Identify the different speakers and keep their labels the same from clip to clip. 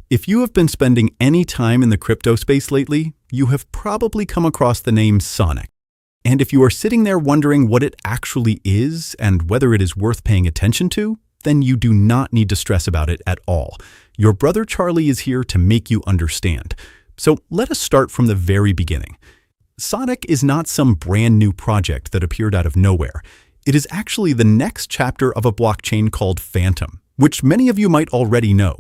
Speaker 1: If you have been spending any time in the crypto space lately, you have probably come across the name Sonic. And if you are sitting there wondering what it actually is and whether it is worth paying attention to, then you do not need to stress about it at all. Your brother Charlie is here to make you understand. So let us start from the very beginning. Sonic is not some brand new project that appeared out of nowhere. It is actually the next chapter of a blockchain called Fantom, which many of you might already know.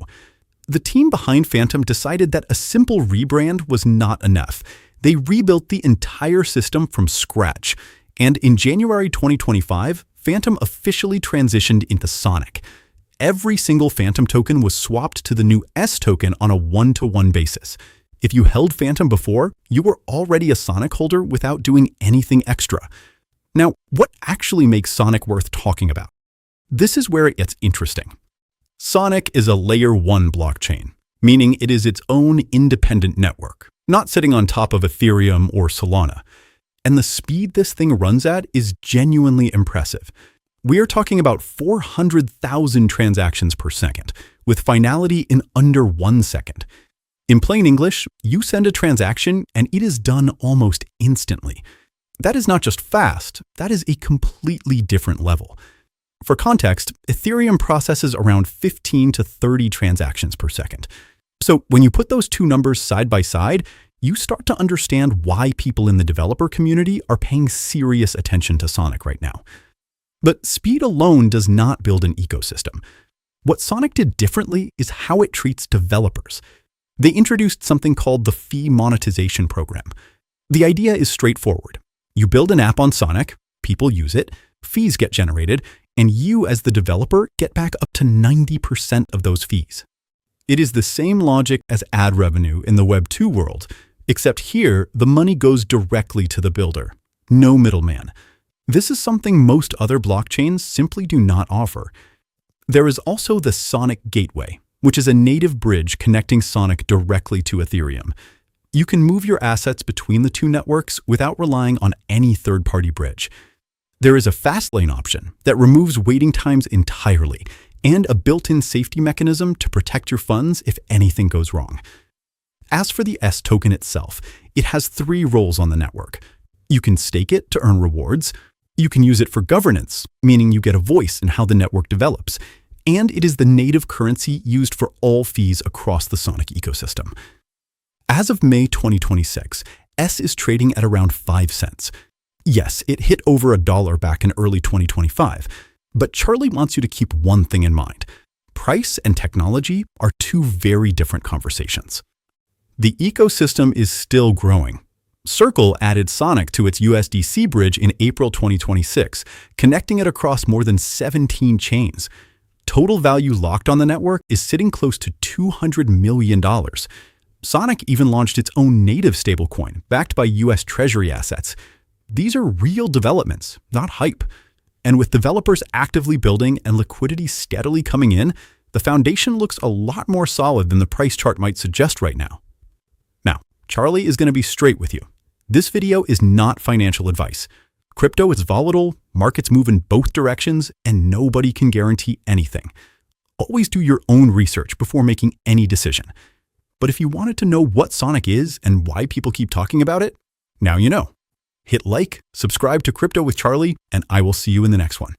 Speaker 1: The team behind Fantom decided that a simple rebrand was not enough. They rebuilt the entire system from scratch, and in January 2025, Fantom officially transitioned into Sonic. Every single Fantom token was swapped to the new S token on a one-to-one basis. If you held Fantom before, you were already a Sonic holder without doing anything extra. Now, what actually makes Sonic worth talking about? This is where it gets interesting. Sonic is a Layer 1 blockchain, meaning it is its own independent network, not sitting on top of Ethereum or Solana. And the speed this thing runs at is genuinely impressive. We are talking about 400,000 transactions per second, with finality in under 1 second. In plain English, you send a transaction and it is done almost instantly. That is not just fast, that is a completely different level. For context, Ethereum processes around 15 to 30 transactions per second. So when you put those two numbers side by side, you start to understand why people in the developer community are paying serious attention to Sonic right now. But speed alone does not build an ecosystem. What Sonic did differently is how it treats developers. They introduced something called the Fee Monetization program. The idea is straightforward. You build an app on Sonic, people use it, fees get generated, and you as the developer get back up to 90% of those fees. It is the same logic as ad revenue in the Web 2 world, except here the money goes directly to the builder. No middleman. This is something most other blockchains simply do not offer. There is also the Sonic Gateway, which is a native bridge connecting Sonic directly to Ethereum. You can move your assets between the two networks without relying on any third-party bridge. There is a fast lane option that removes waiting times entirely, and a built-in safety mechanism to protect your funds if anything goes wrong. As for the S token itself, it has 3 roles on the network. You can stake it to earn rewards, you can use it for governance, meaning you get a voice in how the network develops, and it is the native currency used for all fees across the Sonic ecosystem. As of May 2026, S is trading at around 5 cents. Yes, it hit over $1 back in early 2025, but Charlie wants you to keep one thing in mind. Price and technology are 2 very different conversations. The ecosystem is still growing. Circle added Sonic to its USDC bridge in April 2026, connecting it across more than 17 chains. Total value locked on the network is sitting close to $200 million. Sonic even launched its own native stablecoin, backed by US Treasury assets. These are real developments, not hype. And with developers actively building and liquidity steadily coming in, the foundation looks a lot more solid than the price chart might suggest right now. Now, Charlie is going to be straight with you. This video is not financial advice. Crypto is volatile, markets move in both directions, and nobody can guarantee anything. Always do your own research before making any decision. But if you wanted to know what Sonic is and why people keep talking about it, now you know. Hit like, subscribe to Crypto with Charlie, and I will see you in the next one.